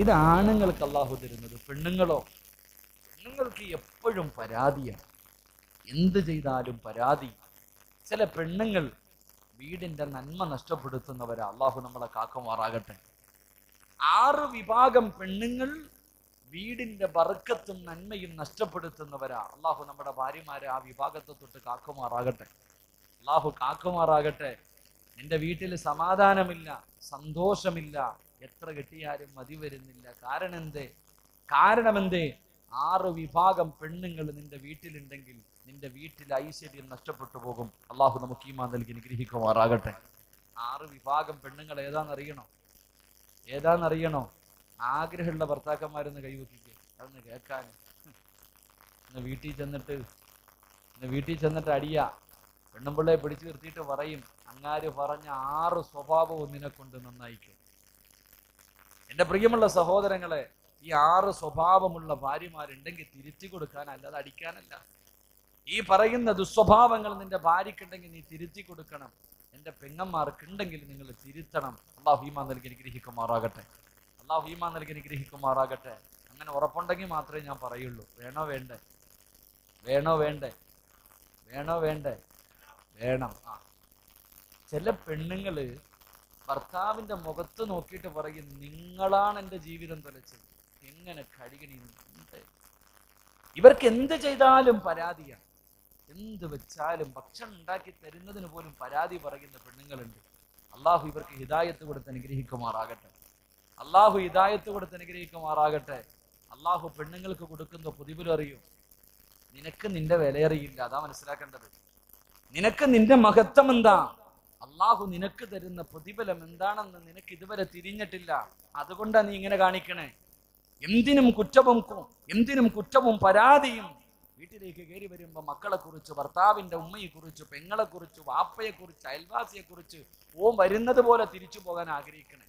ഇത് ആണുങ്ങൾക്ക് അള്ളാഹു തരുന്നത്. പെണ്ണുങ്ങൾക്ക് എപ്പോഴും പരാതിയാണ്, എന്ത് ചെയ്താലും പരാതി. ചില പെണ്ണുങ്ങൾ വീടിന്റെ നന്മ നഷ്ടപ്പെടുത്തുന്നവരാ. അള്ളാഹു നമ്മളെ കാക്കുമാറാകട്ടെ. 6 വിഭാഗം പെണ്ണുങ്ങൾ വീടിന്റെ ബർക്കത്തും നന്മയും നഷ്ടപ്പെടുത്തുന്നവരാ. അള്ളാഹു നമ്മുടെ ഭാര്യമാരെ ആ വിഭാഗത്തെ തൊട്ട് കാക്കുമാറാകട്ടെ. അള്ളാഹു കാക്കുമാറാകട്ടെ. നിന്റെ വീട്ടിൽ സമാധാനമില്ല, സന്തോഷമില്ല, എത്ര കിട്ടിയാലും മതി വരുന്നില്ല. കാരണമെന്തേ? 6 വിഭാഗം പെണ്ണുങ്ങൾ നിന്റെ വീട്ടിലുണ്ടെങ്കിൽ നിന്റെ വീട്ടിൽ ഐശ്വര്യം നഷ്ടപ്പെട്ടു പോകും. അള്ളാഹു നമുക്ക് ഈമാൻ നൽകി അനുഗ്രഹിക്കുമാറാകട്ടെ. 6 വിഭാഗം പെണ്ണുങ്ങൾ ഏതാണെന്നറിയണോ? ആഗ്രഹമുള്ള ഭർത്താക്കന്മാരൊന്ന് കൈവക്കിക്കുക, അതൊന്ന് കേൾക്കാൻ. ഇന്ന് വീട്ടിൽ ചെന്നിട്ട് അടിയാ പെണ്ണുമ്പിള്ളയെ പിടിച്ചു നിർത്തിയിട്ട് പറയും, അങ്ങാര് പറഞ്ഞ 6 സ്വഭാവവും നിനെക്കൊണ്ട് നന്നായിക്കും. എൻ്റെ പ്രിയമുള്ള സഹോദരങ്ങളെ, ഈ 6 സ്വഭാവമുള്ള ഭാര്യമാരുണ്ടെങ്കിൽ തിരുത്തി കൊടുക്കാൻ, അല്ലാതെ അടിക്കാനല്ല. ഈ പറയുന്ന ദുസ്വഭാവങ്ങൾ നിന്റെ ഭാര്യക്കുണ്ടെങ്കിൽ നീ തിരുത്തി കൊടുക്കണം. എൻ്റെ പെങ്ങന്മാർക്കുണ്ടെങ്കിൽ നിങ്ങൾ തിരുത്തണം. അള്ളാഹു ഈമാൻ നൽകി അനുഗ്രഹിക്കുമാറാകട്ടെ. അങ്ങനെ ഉറപ്പുണ്ടെങ്കിൽ മാത്രമേ ഞാൻ പറയുള്ളൂ. വേണം. ചില പെണ്ണുങ്ങള് ഭർത്താവിന്റെ മുഖത്ത് നോക്കിയിട്ട് പറയും, നിങ്ങളാണ് എൻ്റെ ജീവിതം തുലച്ചത്. എങ്ങനെ കടികണി? ഇവർക്ക് എന്ത് ചെയ്താലും പരാതിയാണ്. എന്ത് വെച്ചാലും ഭക്ഷണം ഉണ്ടാക്കി തരുന്നതിന് പോലും പരാതി പറയുന്ന പെണ്ണുങ്ങളുണ്ട്. അള്ളാഹു ഇവർക്ക് ഹിദായത്ത് കൊടുത്ത് അനുഗ്രഹിക്കുമാറാകട്ടെ. അള്ളാഹു പെണ്ണുങ്ങൾക്ക് കൊടുക്കുന്ന പ്രതിഫലം അറിയും. നിനക്ക് നിന്റെ വിലയറിയില്ല, അതാ മനസ്സിലാക്കേണ്ടത്. നിനക്ക് നിന്റെ മഹത്വം എന്താ, അള്ളാഹു നിനക്ക് തരുന്ന പ്രതിഫലം എന്താണെന്ന് നിനക്ക് ഇതുവരെ തിരിഞ്ഞിട്ടില്ല. അതുകൊണ്ടാണ് നീ ഇങ്ങനെ കാണിക്കണേ. എന്തിനും കുറ്റവും പരാതിയും. വീട്ടിലേക്ക് കയറി വരുമ്പോ മക്കളെ കുറിച്ച്, ഭർത്താവിന്റെ ഉമ്മയെ കുറിച്ച്, പെങ്ങളെ കുറിച്ച്, വാപ്പയെ കുറിച്ച്, അയൽവാസിയെ കുറിച്ച് വരുന്നത് പോലെ തിരിച്ചു പോകാൻ ആഗ്രഹിക്കണേ.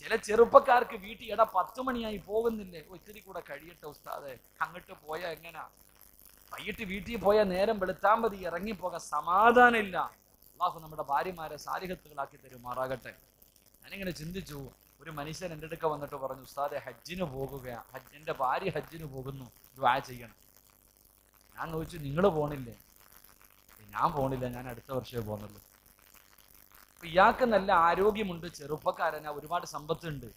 ചില ചെറുപ്പക്കാർക്ക് വീട്ടിൽ 10 മണിയായി പോകുന്നില്ലേ, ഒത്തിരി കൂടെ കഴിയട്ടെ ഉസ്താദെ, അങ്ങോട്ട് പോയാ എങ്ങനാ? വൈകിട്ട് വീട്ടിൽ പോയാൽ നേരം വെളുത്താൻ മതി, ഇറങ്ങിപ്പോകാൻ സമാധാനമില്ല. അള്ളാഹു നമ്മുടെ ഭാര്യമാരെ സാലിഹത്തുകളാക്കി തരുമാറാകട്ടെ. ഞാനിങ്ങനെ ചിന്തിച്ചു, ഒരു മനുഷ്യൻ എൻ്റെ അടുക്ക വന്നിട്ട് പറഞ്ഞു, ഉസ്താദെ ഹജ്ജിന് പോകുകയാണ്, എൻ്റെ ഭാര്യ ഹജ്ജിന് പോകുന്നു, ദുആ ചെയ്യണം. ഞാൻ ചോദിച്ചു, നിങ്ങൾ പോണില്ലേ? ഞാൻ പോണില്ല, ഞാൻ അടുത്ത വർഷമേ പോകുന്നുള്ളൂ. ഇയാൾക്ക് നല്ല ആരോഗ്യമുണ്ട്, ചെറുപ്പക്കാരനാ, ഒരുപാട് സമ്പത്തുണ്ട്.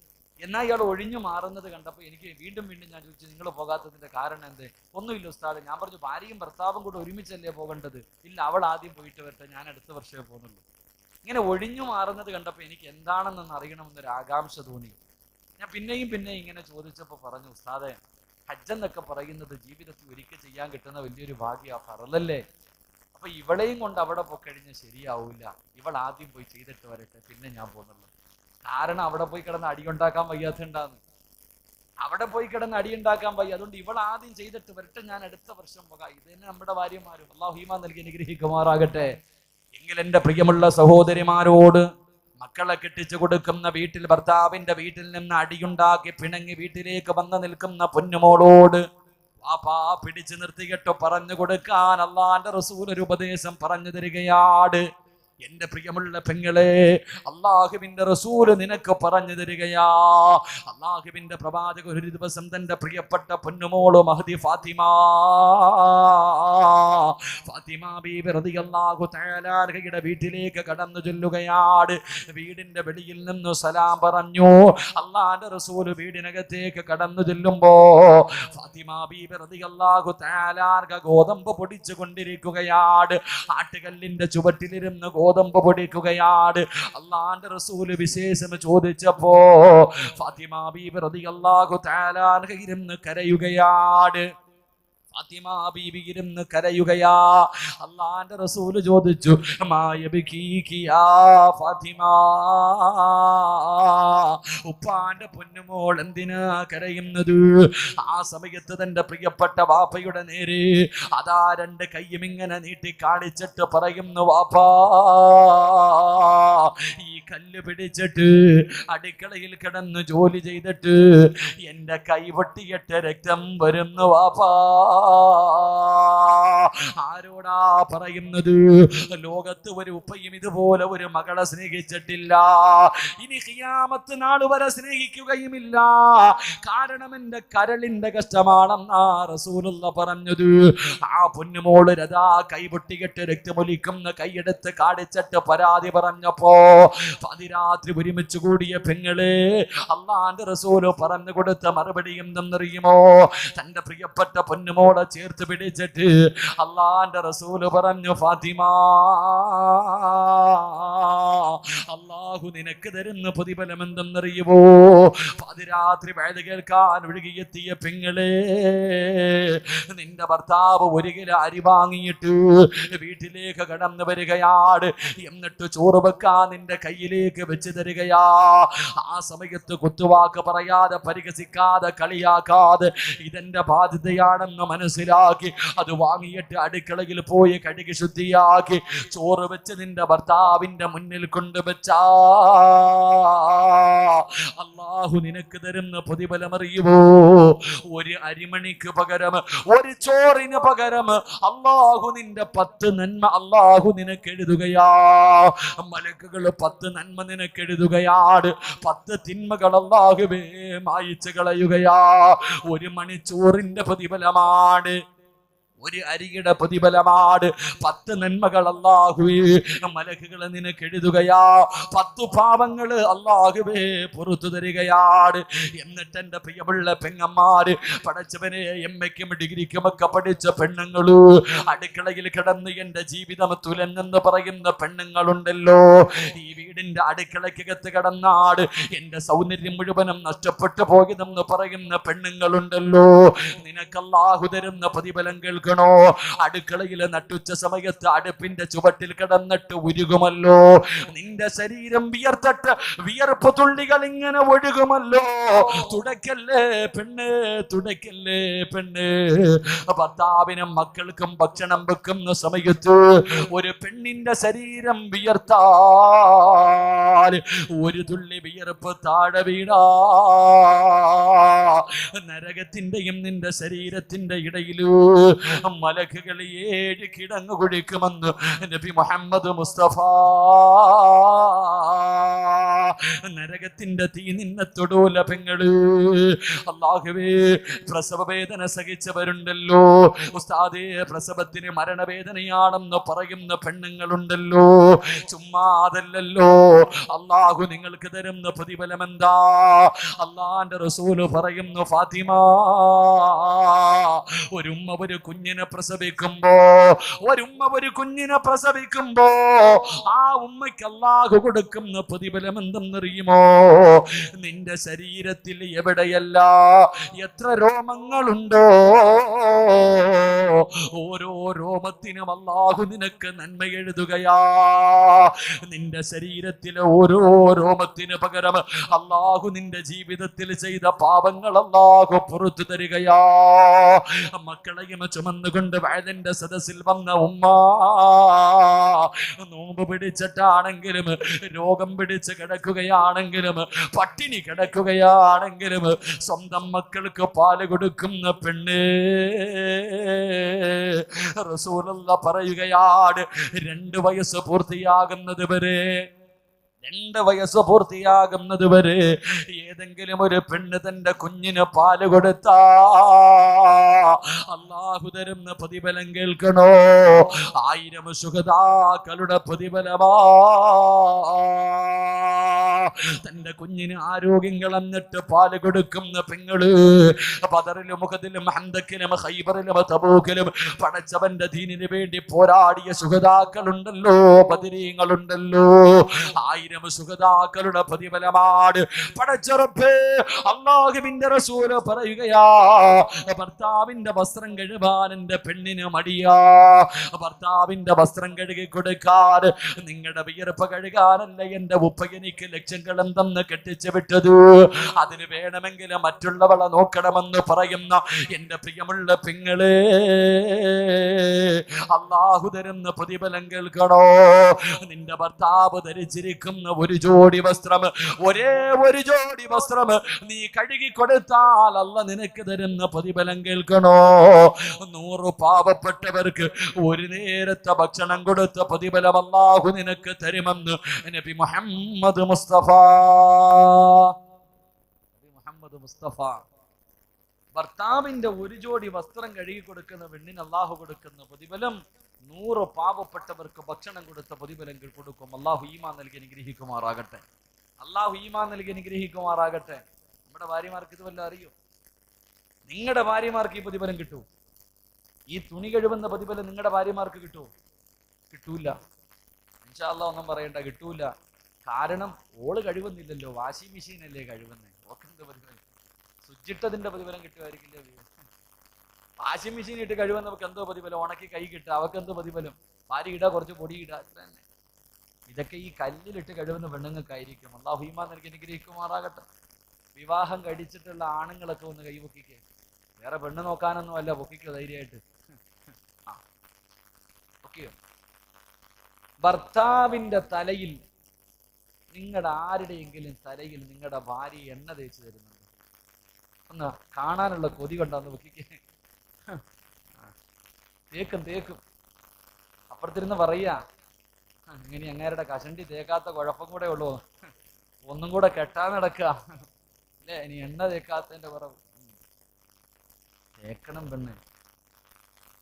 എന്നാൽ ഇയാൾ ഒഴിഞ്ഞു മാറുന്നത് കണ്ടപ്പോൾ എനിക്ക് വീണ്ടും ഞാൻ ചോദിച്ചു, നിങ്ങൾ പോകാത്തതിന്റെ കാരണം എന്തേ? ഒന്നുമില്ല ഉസ്താദ്. ഞാൻ പറഞ്ഞു, ഭാര്യയും ഭർത്താവും കൂടെ ഒരുമിച്ചല്ലേ പോകേണ്ടത്? ഇല്ല, അവൾ ആദ്യം പോയിട്ട് വരട്ടെ, ഞാൻ അടുത്ത വർഷമേ പോകുന്നുള്ളൂ. ഇങ്ങനെ ഒഴിഞ്ഞു മാറുന്നത് കണ്ടപ്പോൾ എനിക്ക് എന്താണെന്നൊന്ന് അറിയണമെന്നൊരു ആകാംക്ഷ തോന്നി. ഞാൻ പിന്നെയും ഇങ്ങനെ ചോദിച്ചപ്പോൾ പറഞ്ഞു, ഉസ്താദെ ഹജ്ജെന്നൊക്കെ പറയുന്നത് ജീവിതത്തിൽ ഒരിക്കൽ ചെയ്യാൻ കിട്ടുന്ന വലിയൊരു ഭാഗ്യ, ഫറലല്ലേ. അപ്പൊ ഇവളെയും കൊണ്ട് അവിടെ പോയി കഴിഞ്ഞാൽ ശരിയാവൂല, ഇവൾ ആദ്യം പോയി ചെയ്തിട്ട് വരട്ടെ, പിന്നെ ഞാൻ പോകുന്നുള്ളൂ. കാരണം അവിടെ പോയി കിടന്ന് അടിയുണ്ടാക്കാൻ വയ്യാത്തുണ്ടാന്ന്. അതുകൊണ്ട് ഇവൾ ആദ്യം ചെയ്തിട്ട് വരട്ടെ, ഞാൻ അടുത്ത വർഷം പോകാം. ഇത് തന്നെ നമ്മുടെ ഭാര്യമാരും. അല്ലാഹു ഈമാൻ നൽകി അനുഗ്രഹിക്കുമാറാകട്ടെ. എങ്കിൽ എൻ്റെ പ്രിയമുള്ള സഹോദരിമാരോട്, മക്കളെ കെട്ടിച്ചു കൊടുക്കുന്ന വീട്ടിൽ, ഭർത്താവിന്റെ വീട്ടിൽ നിന്ന് അടിയുണ്ടാക്കി പിണങ്ങി വീട്ടിലേക്ക് വന്ന് നിൽക്കുന്ന പൊന്നുമോളോട് വാപ്പാ പിടിച്ചു നിർത്തിയിട്ട് പറഞ്ഞു കൊടുക്കാൻ അള്ളാന്റെ റസൂൽ ഒരു ഉപദേശം പറഞ്ഞു തരികയാണ്. എന്റെ പ്രിയമുള്ള പെങ്ങളെ, അള്ളാഹുവിന്റെ റസൂല് നിനക്ക് പറഞ്ഞു തരികയാ. അള്ളാഹുവിന്റെ പ്രവാചകൻ ഒരു ദിവസം തന്റെ പ്രിയപ്പെട്ട പൊന്നുമോള് മഹദി ഫാത്തിമ ബീബി റളിയല്ലാഹു തആല അൻഹയുടെ വീട്ടിലേക്ക് കടന്നു ചെല്ലുകയാണ്. വീടിന്റെ വെളിയിൽ നിന്ന് സലാം പറഞ്ഞു. അള്ളാഹുവിന്റെ റസൂല് വീടിനകത്തേക്ക് കടന്നു ചെല്ലുമ്പോ ഫാത്തിമ ബീബി റളിയല്ലാഹു തആല അൻഹ ഗോതമ്പ് പൊടിച്ചു കൊണ്ടിരിക്കുകയാണ്. ആട്ടുകല്ലിന്റെ ചുവട്ടിലിരുന്ന് ഗോതമ്പ് പൊടിക്കുകയാണ്. അള്ളാന്റെ റസൂല് വിശേഷം ചോദിച്ചപ്പോ ഫാത്തിമ ബീബി റളിയല്ലാഹു തആല അൻഹ ഇരുന്ന് കരയുകയാണ്. ഫാത്തിമ ബീബി ഇരുന്ന് കരയുകയാ. അള്ളാന്റെ റസൂല് ചോദിച്ചു, മായബികിയാ ഫാത്തിമ, ഉപ്പാന്റെ പൊന്നുമോൾ എന്തിനാ കരയുന്നത്? ആ സമയത്ത് തന്റെ പ്രിയപ്പെട്ട വാപ്പയുടെ നേരെ അതാ 2 കൈയും ഇങ്ങനെ നീട്ടി കാണിച്ചിട്ട് പറയുന്നു, വാപ്പാ ഈ കല്ല് പിടിച്ചിട്ട് അടുക്കളയിൽ കിടന്ന് ജോലി ചെയ്തിട്ട് എന്റെ കൈ പൊട്ടിയിട്ട് രക്തം വരുന്നു വാപ്പാ. ആരോടാ പറയുന്നത്? ലോകത്ത് ഒരു ഉപ്പയും ഇതുപോലെ ഒരു മകളെ സ്നേഹിച്ചിട്ടില്ല, ഇനി ഖിയാമത്ത് നാൾ വരെ സ്നേഹിക്കുകയുമില്ല. കാരണം എന്റെ കരളിന്റെ കഷ്ടമാണെന്നാ റസൂലുള്ള പറഞ്ഞത്. ആ പൊന്നുമോള് രഥാ കൈപൊട്ടികെട്ട് രക്തമൊലിക്കുന്ന കൈയെടുത്ത് കാണിച്ചിട്ട് പരാതി പറഞ്ഞപ്പോ പതിരാത്രി ഒരുമിച്ച് കൂടിയ പെങ്ങളെ അള്ളാന്റെ റസൂല് പറഞ്ഞു കൊടുത്ത മറുപടി എന്തെന്നറിയുമോ? തന്റെ പ്രിയപ്പെട്ട പൊന്നുമോളെ ചേർത്ത് പിടിച്ചിട്ട് അള്ളാന്റെ റസൂല് പറഞ്ഞു, ഫാത്തിമ, അള്ളാഹു നിനക്ക് തരുന്ന പ്രതിഫലം എന്തെന്നറിയുമോ? പതിരാത്രി വേദ കേൾക്കാൻ ഒഴുകിയെത്തിയ പെങ്ങളെ, നിന്റെ ഭർത്താവ് ഒരു കിലോ അരി വാങ്ങിയിട്ട് വീട്ടിലേക്ക് കടന്നു വരികയാണ്. എന്നിട്ട് ചോറ് വെക്കാൻ നിന്റെ കയ്യിലേക്ക് വെച്ച് തരികയാ. ആ സമയത്ത് കുത്തുവാക്ക് പറയാതെ, പരിഹസിക്കാതെ, കളിയാക്കാതെ ഇതെന്റെ ബാധ്യതയാണെന്ന് മനസ്സിലാക്കി അത് വാങ്ങിയിട്ട് അടുക്കളയിൽ പോയി കഴുകി ശുദ്ധിയാക്കി ചോറ് വെച്ച് നിന്റെ ഭർത്താവിന്റെ മുന്നിൽ കൊണ്ടുവച്ചാ അള്ളാഹു നിനക്ക് തരുന്ന പ്രതിഫലം അറിയുമോ? ഒരു അരിമണിക്ക് പകരം, ഒരു ചോറിന് പകരം അള്ളാഹു നിന്റെ 10 നന്മ അള്ളാഹു നിനക്ക് എഴുതുകയാ. മലക്കുകൾ 10 നന്മ നിനക്ക് എഴുതുകയാണ്. 10 തിന്മകൾ അള്ളാഹുവേ മായിച്ചു കളയുകയാ. ഒരു മണിച്ചോറിന്റെ പ്രതിഫലമാണ്, ഒരു അരിയുടെ പ്രതിഫലമാണ്. 10 നന്മകൾ അല്ലാഹുവേ മലക്കുകൾ നിനക്ക് എഴുതുകയാ. 10 പാപങ്ങള് അല്ലാഹുവേ പുറത്തു തരികയാണ്. എന്നിട്ട് എന്റെ പ്രിയമുള്ള പെങ്ങന്മാര്, പഠിച്ചവനെ എമ്മയ്ക്കും ഡിഗ്രിക്കും ഒക്കെ പഠിച്ച പെണ്ണുങ്ങള്, അടുക്കളയിൽ കിടന്ന് എന്റെ ജീവിതം തുലഞ്ഞെന്ന് പറയുന്ന പെണ്ണുങ്ങളുണ്ടല്ലോ. ഈ വീടിന്റെ അടുക്കളയ്ക്കകത്ത് കിടന്നാട് എന്റെ സൗന്ദര്യം മുഴുവനും നഷ്ടപ്പെട്ടു പോയതെന്ന് പറയുന്ന പെണ്ണുങ്ങളുണ്ടല്ലോ. നിനക്ക് അല്ലാഹു തരുന്ന പ്രതിഫലം കേൾക്കണം. അടുക്കളയിലെ നട്ടുച്ച സമയത്ത് അടുപ്പിന്റെ ചുവട്ടിൽ കിടന്നിട്ട് ഉരുകുമല്ലോ. നിന്റെ ശരീരം വിയർത്തിട്ട് വിയർപ്പ് തുള്ളികൾ ഇങ്ങനെ ഒഴുകുമല്ലോ. തുടക്കല്ലേ പെണ്ണ്, തുടക്കല്ലേ പെണ്ണ്. ഭർത്താവിനും മക്കൾക്കും ഭക്ഷണം വെക്കുന്ന സമയത്ത് ഒരു പെണ്ണിന്റെ ശരീരം വിയർത്താൽ ഒരു തുള്ളി വിയർപ്പ് താഴെ വീണാ നരകത്തിന്റെയും നിന്റെ ശരീരത്തിന്റെ ഇടയിലൂ മലക്കുകൾ 7 കിടങ്ങ് കുഴിക്കുമെന്ന് നബി മുഹമ്മദ് മുസ്തഫ. നരകത്തിന്റെ തീ നിന്നെ തൊടൂല പെങ്ങള്. അല്ലാഹുവേ, പ്രസവ വേദന സഹിച്ചവരുണ്ടല്ലോ. ഉസ്താദേ, പ്രസവത്തിന് മരണവേദനയാണെന്ന് പറയുന്ന പെണ്ണുങ്ങളുണ്ടല്ലോ. ചുമ്മാതല്ലല്ലോ, അല്ലാഹു നിങ്ങൾക്ക് തരുന്ന പ്രതിഫലം എന്താ? അല്ലാഹുവിന്റെ റസൂല് പറയുന്നു, ഫാത്തിമ, ഒരുമ്മ ഒരു കുഞ്ഞിനെ പ്രസവിക്കുമ്പോ ആ ഉമ്മയ്ക്ക് അല്ലാഹു കൊടുക്കുന്ന പ്രതിഫലം എന്തെന്നറിയുമോ? നിന്റെ ശരീരത്തിൽ എവിടെയല്ല എത്ര രോമങ്ങളുണ്ടോ, ഓരോ രോമത്തിനും അല്ലാഹു നിനക്ക് നന്മ എഴുതുകയാ. നിന്റെ ശരീരത്തിലെ ഓരോ രോമത്തിന് പകരം അല്ലാഹു നിന്റെ ജീവിതത്തിൽ ചെയ്ത പാപങ്ങൾ അല്ലാഹു പുറത്തു തരികയാ. മക്കളെയും ചുമന്നുകൊണ്ട് വയലിന്റെ സദസ്സിൽ വന്ന ഉമ്മ, നോമ്പ് പിടിച്ചിട്ടാണെങ്കിലും, രോഗം പിടിച്ച് കിടക്കുകയാണെങ്കിലും, പട്ടിണി കിടക്കുകയാണെങ്കിലും സ്വന്തം മക്കൾക്ക് പാല് കൊടുക്കുന്ന പെണ്ണ്, റസൂലുള്ള പറയുകയാണ്, 2 വയസ്സ് പൂർത്തിയാകുന്നത് വരെ, 2 വയസ്സ് പൂർത്തിയാകുന്നത് വരെ ഏതെങ്കിലും ഒരു പെണ്ണ് തന്റെ കുഞ്ഞിന് പാല് കൊടുത്താ അല്ലാഹു തരുന്ന പ്രതിഫലം കേൾക്കണോ? 1000 ശുഹദാക്കളുടെ പ്രതിഫലമാ. തന്റെ കുഞ്ഞിന് ആരോഗ്യം കളഞ്ഞിട്ട് പാല് കൊടുക്കുന്ന പെങ്ങള്, ബദറിലും ഉഹദിലും ഹന്തക്കിലും ഖൈബറിലും തബൂക്കിലും പടച്ചവന്റെ ദീനിന് വേണ്ടി പോരാടിയ ശുഹദാക്കളുണ്ടല്ലോ, ബദരീങ്ങളുണ്ടല്ലോ. 1000 ശുഹദാക്കളുടെ പ്രതിഫലമാണ്. പടച്ചറപ്പേ, അല്ലാഹുവിന്റെ റസൂല് പറയുകയാ, ഭർത്താവിന്റെ വസ്ത്രം കഴുകാൻ എന്റെ പെണ്ണിന് മടിയാ. ഭർത്താവിന്റെ വസ്ത്രം കഴുകി കൊടുക്കാൻ, നിങ്ങളുടെ വിയർപ്പ് കഴുകാനല്ല എന്റെ ഉപ്പ എനിക്ക് ലക്ഷ ഉദ്ദേശങ്ങൾ എന്തെന്ന് കെട്ടിച്ചു വിട്ടത്. അതിന് വേണമെങ്കിൽ മറ്റുള്ളവളെ നോക്കണമെന്ന് പറയുന്ന എന്റെ പ്രിയമുള്ള പെങ്ങളെ, അള്ളാഹു തരുന്ന പ്രതിഫലം കേൾക്കണോ? നിന്റെ ഭർത്താവ് ധരിച്ചിരിക്കുന്ന ഒരു ജോഡി വസ്ത്രം, ഒരേ ഒരു ജോഡി വസ്ത്രം നീ കഴുകി കൊടുത്താൽ അല്ല നിനക്ക് തരുന്ന പ്രതിഫലം കേൾക്കണോ? 100 പാവപ്പെട്ടവർക്ക് ഒരു നേരത്തെ ഭക്ഷണം കൊടുത്ത പ്രതിഫലം അല്ലാഹു നിനക്ക് തരുമെന്ന് നബി മുഹമ്മദ് മുസ്തഫ. ഭർത്താവിന്റെ ഒരു ജോഡി വസ്ത്രം കഴുകി കൊടുക്കുന്ന പെണ്ണിന് അല്ലാഹു കൊടുക്കുന്ന പ്രതിഫലം 100 പാവപ്പെട്ടവർക്ക് ഭക്ഷണം കൊടുത്ത പ്രതിഫലം കൊടുക്കും. അല്ലാഹു ഈമാൻ നൽകി അനുഗ്രഹിക്കുമാറാകട്ടെ. അല്ലാഹു ഈമാൻ നൽകി അനുഗ്രഹിക്കുമാറാകട്ടെ. നമ്മുടെ ഭാര്യമാർക്ക് ഇത് വല്ല അറിയോ? നിങ്ങളുടെ ഭാര്യമാർക്ക് ഈ പ്രതിഫലം കിട്ടൂ? ഈ തുണി കഴിവുന്ന പ്രതിഫലം നിങ്ങളുടെ ഭാര്യമാർക്ക് കിട്ടുമോ? കിട്ടൂല. ഇൻഷാ അല്ലാഹ് ഒന്നും പറയണ്ട, കിട്ടൂല. കാരണം ഓള് കഴിവുന്നില്ലല്ലോ, വാഷിംഗ് മെഷീൻ അല്ലേ കഴിവുന്നേ. ഓക്കെന്ത് പ്രതിഫലം? സുജിട്ടതിന്റെ പ്രതിഫലം കിട്ടുമായിരിക്കില്ലേ? വാഷിംഗ് മെഷീൻ ഇട്ട് കഴിവുന്നവർക്ക് എന്തോ പ്രതിഫലം? ഉണക്കി കൈ കിട്ടുക, അവർക്ക് എന്തോ പ്രതിഫലം? ഭാര്യ ഇടുക, കുറച്ച് പൊടി ഇടുക, അത്ര തന്നെ. ഇതൊക്കെ ഈ കല്ലിലിട്ട് കഴിവുന്ന പെണ്ണുങ്ങൾക്കായിരിക്കും. അല്ലാഹു ഈമാൻ നൽകി അനുഗ്രഹിക്കുമാറാകട്ടെ. വിവാഹം കഴിച്ചിട്ടുള്ള ആണുങ്ങളൊക്കെ ഒന്ന് കൈപൊക്കിക്കേ. വേറെ പെണ്ണ് നോക്കാനൊന്നും അല്ല, പൊക്കിക്കോ ധൈര്യമായിട്ട്. ഓക്കെയോ? ഭർത്താവിന്റെ തലയിൽ, നിങ്ങളുടെ ആരുടെയെങ്കിലും തലയിൽ നിങ്ങളുടെ ഭാര്യ എണ്ണ തേച്ച് തരുന്നുണ്ട്? ഒന്ന് കാണാനുള്ള കൊതി കൊണ്ടാന്ന് പൊക്കിക്കേ. തേക്കും. അപ്പുറത്തിരുന്ന് പറയാ, ഇങ്ങനെ അങ്ങേരുടെ കഷണ്ടി തേക്കാത്ത കുഴപ്പം കൂടെ ഉള്ളൂ, ഒന്നും കൂടെ കെട്ടാൻ നടക്കുക അല്ലേ? ഇനി എണ്ണ തേക്കാത്തതിന്റെ കുറവ്. തേക്കണം പെണ്ണ്.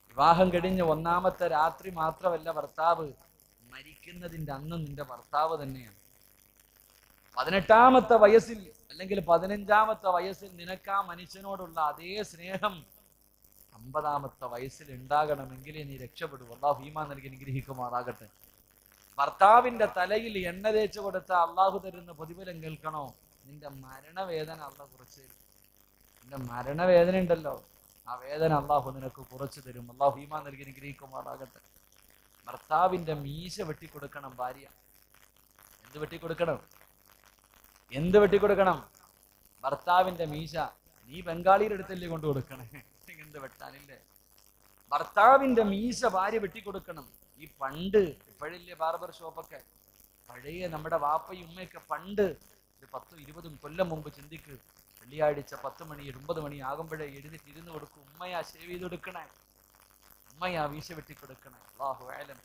വിവാഹം കഴിഞ്ഞ് 1ാമത്തെ രാത്രി മാത്രമല്ല ഭർത്താവ്, മരിക്കുന്നതിന്റെ അന്നും നിന്റെ ഭർത്താവ് തന്നെയാണ്. 18ാമത്തെ വയസ്സിൽ അല്ലെങ്കിൽ 15ാമത്തെ വയസ്സിൽ നിനക്ക് ആ മനുഷ്യനോടുള്ള അതേ സ്നേഹം 50ാമത്തെ വയസ്സിൽ ഉണ്ടാകണമെങ്കിൽ നീ രക്ഷപ്പെടും. അല്ലാഹു ഈമാൻ നൽകി അനുഗ്രഹിക്കുമാറാകട്ടെ. ഭർത്താവിന്റെ തലയിൽ എണ്ണ തേച്ച് കൊടുത്ത അള്ളാഹു തരുന്ന പ്രതിഫലം കേൾക്കണോ? നിന്റെ മരണവേദന അള്ളാഹു കുറച്ച് തരും. നിന്റെ മരണവേദന ഉണ്ടല്ലോ, ആ വേദന അള്ളാഹു നിനക്ക് കുറച്ചു തരും. അള്ളാഹു ഈമാൻ നൽകി അനുഗ്രഹിക്കുമാറാകട്ടെ. ഭർത്താവിന്റെ മീശ വെട്ടിക്കൊടുക്കണം ഭാര്യ. എന്ത് വെട്ടിക്കൊടുക്കണം? ഭർത്താവിന്റെ മീശ. നീ ബംഗാളിയുടെ അടുത്തല്ലേ കൊണ്ടു കൊടുക്കണേ, എന്ത് വെട്ടാനില്ലേ? ഭർത്താവിന്റെ മീശ ഭാര്യ വെട്ടിക്കൊടുക്കണം. ഈ പണ്ട്, ഇപ്പോഴില്ലേ ബാർബർ ഷോപ്പൊക്കെ, പഴയ നമ്മുടെ വാപ്പയും ഉമ്മയൊക്കെ പണ്ട് 10-20 കൊല്ലം മുമ്പ് ചിന്തിക്ക്. വെള്ളിയാഴ്ച 10 മണി 9 മണി ആകുമ്പോഴേ എഴുന്നേറ്റ് ഇരുന്ന് കൊടുക്കും. ഉമ്മയാ ഷേവ് ചെയ്ത് കൊടുക്കണേ, ഉമ്മയാ വീശ വെട്ടിക്കൊടുക്കണേ. അല്ലാഹു അഅലം.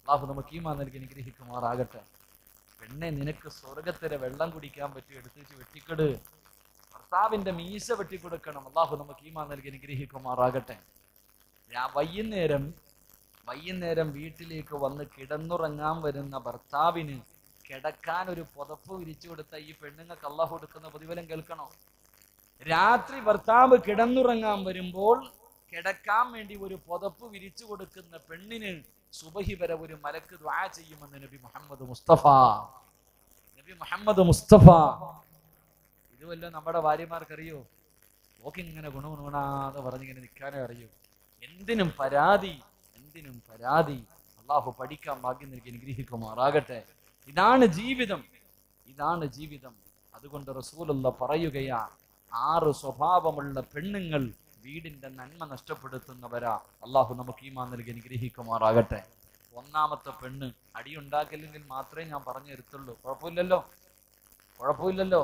അല്ലാഹു നമുക്ക് ഈമാൻ നൽകി അനുഗ്രഹിക്കുമാറാകട്ടെ. പെണ്ണെ, നിനക്ക് സ്വർഗത്തിലെ വെള്ളം കുടിക്കാൻ പറ്റി എടുത്തിട്ട് വെട്ടിക്കൊട്. ഭർത്താവിന്റെ മീശ വെട്ടിക്കൊടുക്കണം. അല്ലാഹു നമുക്ക് ഈമാൻ നൽകി അനുഗ്രഹിക്കുമാറാകട്ടെ. വൈകുന്നേരം വീട്ടിലേക്ക് വന്ന് കിടന്നുറങ്ങാൻ വരുന്ന ഭർത്താവിന് കിടക്കാൻ ഒരു പുതപ്പ് വിരിച്ചു കൊടുത്ത ഈ പെണ്ണുങ്ങൾക്ക് അല്ലാഹു കൊടുക്കുന്ന പ്രതിഫലം കേൾക്കണോ? രാത്രി ഭർത്താവ് കിടന്നുറങ്ങാൻ വരുമ്പോൾ കിടക്കാൻ വേണ്ടി ഒരു പുതപ്പ് വിരിച്ചു കൊടുക്കുന്ന പെണ്ണിന് സുബഹി വരെ ഒരു മലക്ക് ദുആ ചെയ്യുമെന്ന് നബി മുഹമ്മദ് മുസ്തഫ. ഇതുവല്ലോ നമ്മുടെ ഭാര്യമാർക്കറിയോ? ഓക്കിങ്ങനെ ഗുണഗുണാതെ പറഞ്ഞിങ്ങനെ നിൽക്കാനേ അറിയൂ. എന്തിനും പരാതി. അള്ളാഹു പഠിക്കാൻ ഭാഗ്യം നൽകി അനുഗ്രഹിക്കുമാറാകട്ടെ. ഇതാണ് ജീവിതം. അതുകൊണ്ട് റസൂലുള്ള പറയുകയാ, 6 സ്വഭാവമുള്ള പെണ്ണുങ്ങൾ വീടിന്റെ നന്മ നഷ്ടപ്പെടുത്തുന്നവരാ. അള്ളാഹു നമുക്ക് ഈമാൻ നൽകി അനുഗ്രഹിക്കുമാറാകട്ടെ. 1ാമത്തെ പെണ്ണ്, അടിയുണ്ടാക്കില്ലെങ്കിൽ മാത്രമേ ഞാൻ പറഞ്ഞു തരത്തുള്ളൂ. കുഴപ്പമില്ലല്ലോ.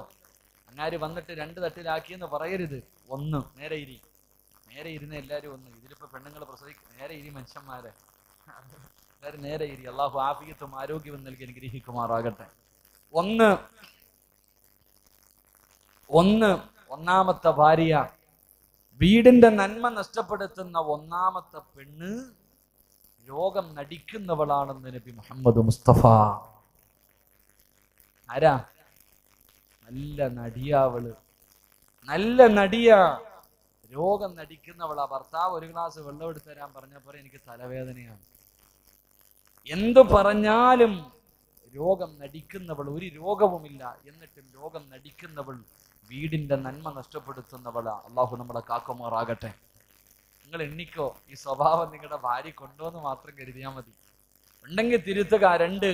അങ്ങാര് വന്നിട്ട് 2 തട്ടിലാക്കിയെന്ന് പറയരുത്. 1 നേരെ ഇരുന്ന് എല്ലാവരും ഒന്ന്. ഇതിലിപ്പോ പെണ്ണുങ്ങൾ നേരെ ഇരി മനുഷ്യന്മാരെ, എല്ലാവരും നേരെ ഇരി. അള്ളാഹു ആഫിയത്തും ആരോഗ്യവും നൽകി അനുഗ്രഹിക്കുമാറാകട്ടെ. 1ാമത്തെ ഭാര്യ, വീടിന്റെ നന്മ നഷ്ടപ്പെടുത്തുന്ന 1ാമത്തെ പെണ്ണ് രോഗം നടിക്കുന്നവളാണെന്ന് നബി മുഹമ്മദ് മുസ്തഫ. ആരാ? നല്ല നടിയാവള്, നല്ല നടിയാ, രോഗം നടിക്കുന്നവളാ. ഭർത്താവ് ഒരു ഗ്ലാസ് വെള്ളം എടുത്ത് തരാൻ പറഞ്ഞപ്പോൾ എനിക്ക് തലവേദനയാണ്. എന്തു പറഞ്ഞാലും രോഗം നടിക്കുന്നവൾ, ഒരു രോഗവുമില്ല എന്നിട്ടും രോഗം നടിക്കുന്നവൾ, വീടിന്റെ നന്മ നഷ്ടപ്പെടുത്തുന്നവളാ. അള്ളാഹു നമ്മളെ കാക്കുമാറാകട്ടെ. നിങ്ങൾ എണ്ണിക്കോ, ഈ സ്വഭാവം നിങ്ങളുടെ ഭാര്യ കൊണ്ടോന്ന് മാത്രം കരുതിയാൽ മതി. ഉണ്ടെങ്കിൽ തിരുത്തുക. 2,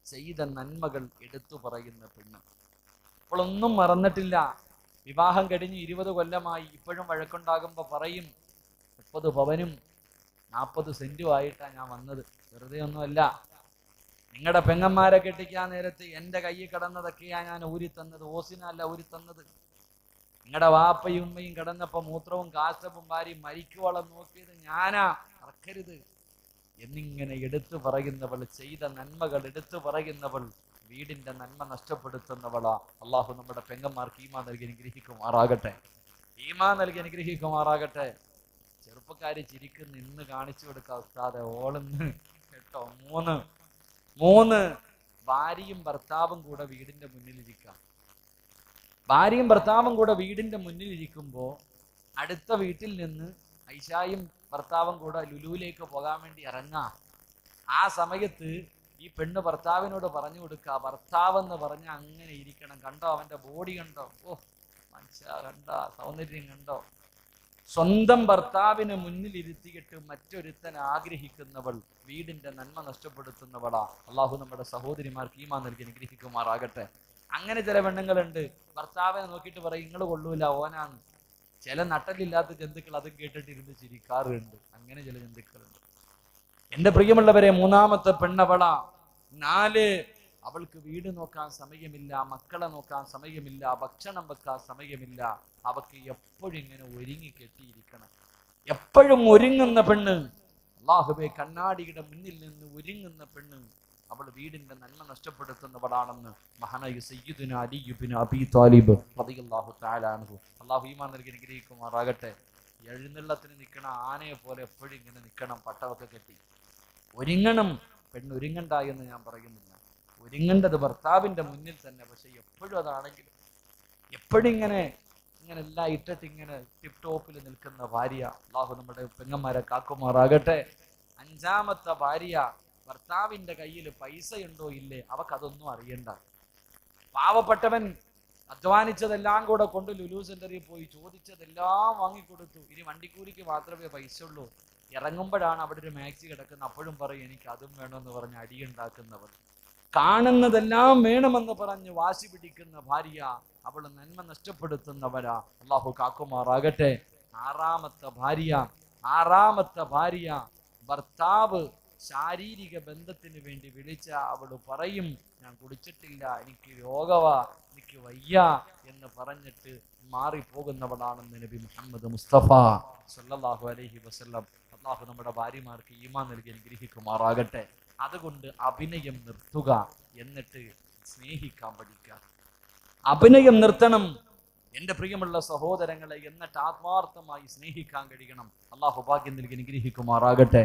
ചെയ്ത നന്മകൾ എടുത്തു പറയുന്ന പെണ്ണ്. അപ്പോഴൊന്നും മറന്നിട്ടില്ല. വിവാഹം കഴിഞ്ഞ് 20 കൊല്ലമായി. ഇപ്പോഴും വഴക്കുണ്ടാകുമ്പോൾ പറയും 30 പവനും 40 സെന്റും ആയിട്ടാണ് ഞാൻ വന്നത്, വെറുതെ ഒന്നുമല്ല. നിങ്ങളുടെ പെങ്ങന്മാരെ കെട്ടിക്കാൻ നേരത്ത് എൻ്റെ കയ്യിൽ കിടന്നതൊക്കെയാ ഞാൻ ഊരിത്തന്നത്, ഓസിനല്ല ഊരിത്തന്നത്. നിങ്ങളുടെ വാപ്പയും ഉമ്മയും കിടന്നപ്പോ മൂത്രവും കാഷ്ടവും വാരി മരിക്കുവോളം നോക്കിയത് ഞാനാ, മറക്കരുത് എന്നിങ്ങനെ എടുത്തു പറയുന്നവൾ, ചെയ്ത നന്മകൾ എടുത്തു പറയുന്നവൾ, വീടിന്റെ നന്മ നഷ്ടപ്പെടുത്തുന്നവളാ. അള്ളാഹു നമ്മുടെ പെങ്ങന്മാർക്ക് ഈമാൻ നൽകി അനുഗ്രഹിക്കുമാറാകട്ടെ, ഈമാൻ നൽകി അനുഗ്രഹിക്കുമാറാകട്ടെ. ചെറുപ്പക്കാരി ചിരിക്കുന്ന ഇന്ന് കാണിച്ചു കൊടുക്കുക ഉസ്താദെ, ഓളെന്ന് കേട്ടോ. മൂന്ന് ഭാര്യയും ഭർത്താവും കൂടെ വീടിന്റെ മുന്നിലിരിക്കാം. ഭാര്യയും ഭർത്താവും കൂടെ വീടിന്റെ മുന്നിലിരിക്കുമ്പോ അടുത്ത വീട്ടിൽ നിന്ന് ഐഷായും ഭർത്താവും കൂടെ ലുലുവിലേക്ക് പോകാൻ വേണ്ടി ഇറങ്ങാം. ആ സമയത്ത് ഈ പെണ്ണ് ഭർത്താവിനോട് പറഞ്ഞു കൊടുക്കുക, ഭർത്താവെന്ന് പറഞ്ഞ അങ്ങനെ ഇരിക്കണം, കണ്ടോ അവന്റെ ബോഡി കണ്ടോ, ഓ മനുഷ്യ കണ്ടോ, സൗന്ദര്യം കണ്ടോ. സ്വന്തം ഭർത്താവിന് മുന്നിൽ ഇരുത്തിയിട്ട് മറ്റൊരുത്തൻ ആഗ്രഹിക്കുന്നവൾ വീടിന്റെ നന്മ നഷ്ടപ്പെടുത്തുന്നവളാ. അള്ളാഹു നമ്മുടെ സഹോദരിമാർക്ക് ഈമാൻ നൽകി അനുഗ്രഹിക്കുമാറാകട്ടെ. അങ്ങനെ ചില പെണ്ണുങ്ങളുണ്ട്, ഭർത്താവിനെ നോക്കിയിട്ട് പറയും നിങ്ങൾ കൊള്ളൂല, ഓനാന്ന്. ചില നട്ടലില്ലാത്ത ജന്തുക്കൾ അതും കേട്ടിട്ട് ഇരുന്ന് ചിരിക്കാറുണ്ട്. അങ്ങനെ ചില ജന്തുക്കളുണ്ട്. എന്റെ പ്രിയമുള്ളവരെ, മൂന്നാമത്തെ പെണ്ണവളാ. 4, അവൾക്ക് വീട് നോക്കാൻ സമയമില്ല, മക്കളെ നോക്കാൻ സമയമില്ല, ഭക്ഷണം വെക്കാൻ സമയമില്ല. അവൾക്ക് എപ്പോഴും ഇങ്ങനെ ഒരുങ്ങി കെട്ടിയിരിക്കണം. എപ്പോഴും ഒരുങ്ങുന്ന പെണ്ണ്, അല്ലാഹുവേ, കണ്ണാടിയുടെ മുന്നിൽ നിന്ന് ഒരുങ്ങുന്ന പെണ്ണ്, അവൾ വീടിന്റെ നന്മ നഷ്ടപ്പെടുത്തുന്നവളാണെന്ന് മഹാനായ സയ്യിദുനാ അലി ഇബ്നു അബീ ത്വാലിബ് റളിയല്ലാഹു തആല അൻഹു, അല്ലാഹു ഈമാൻ നൽകി അനുഗ്രഹിക്കുമാറാകട്ടെ. എഴുന്നള്ളത്തിന് നിൽക്കണ ആനയെ പോലെ എപ്പോഴും ഇങ്ങനെ നിൽക്കണം, പട്ടമൊക്കെ കെട്ടി ഒരുങ്ങണം. പെണ്ണ് ഒരുങ്ങണ്ട എന്ന് ഞാൻ പറയുന്നില്ല, ഒരുങ്ങേണ്ടത് ഭർത്താവിന്റെ മുന്നിൽ തന്നെ. പക്ഷെ എപ്പോഴും അതാണെങ്കിൽ എപ്പോഴും ഇങ്ങനെ എല്ലാം ഇട്ടിട്ട് ഇങ്ങനെ ടിപ് ടോപ്പിൽ നിൽക്കുന്ന ഭാര്യ, അല്ലാഹു നമ്മുടെ പെങ്ങന്മാരെ കാക്കുമാറാകട്ടെ. 5-ാമത്തെ ഭാര്യ, ഭർത്താവിന്റെ കയ്യിൽ പൈസയുണ്ടോ ഇല്ലേ അവക്കതൊന്നും അറിയണ്ട. പാവപ്പെട്ടവൻ അധ്വാനിച്ചതെല്ലാം കൂടെ കൊണ്ട് ലുലു സെന്ററിൽ പോയി ചോദിച്ചതെല്ലാം വാങ്ങിക്കൊടുത്തു. ഇനി വണ്ടിക്കൂലിക്ക് മാത്രമേ പൈസ ഉള്ളൂ. ഇറങ്ങുമ്പോഴാണ് അവിടെ ഒരു മാക്സി കിടക്കുന്നത്, അപ്പോഴും പറയും എനിക്ക് അതും വേണമെന്ന് പറഞ്ഞ് അടിയുണ്ടാക്കുന്നവർ. കാണുന്നതെല്ലാം വേണമെന്ന് പറഞ്ഞ് വാശി പിടിക്കുന്ന ഭാര്യ, അവൾ നന്മ നഷ്ടപ്പെടുത്തുന്നവരാ. അല്ലാഹു കാക്കുമാറാകട്ടെ. 6-ാമത്തെ ഭാര്യ, ഭർത്താവ് ശാരീരിക ബന്ധത്തിന് വേണ്ടി വിളിച്ച അവൾ പറയും ഞാൻ കുടിച്ചിട്ടില്ല, എനിക്ക് രോഗവാ, എനിക്ക് വയ്യ എന്ന് പറഞ്ഞിട്ട് മാറിപ്പോകുന്നവളാണെന്ന് നബി മുഹമ്മദ് മുസ്തഫ സല്ലല്ലാഹു അലൈഹി വസല്ലം. അല്ലാഹു നമ്മുടെ ഭാര്യമാർക്ക് ഈമാൻ നൽകി അനുഗ്രഹിക്കുമാറാകട്ടെ. അതുകൊണ്ട് അഭിനയം നിർത്തുക, എന്നിട്ട് സ്നേഹിക്കാൻ പഠിക്കുക. അഭിനയം നിർത്തണം എന്റെ പ്രിയമുള്ള സഹോദരങ്ങളെ, എന്നിട്ട് ആത്മാർത്ഥമായി സ്നേഹിക്കാൻ കഴിയണം. അല്ലാഹു ഭാഗ്യം നൽകി അനുഗ്രഹിക്കുമാറാകട്ടെ.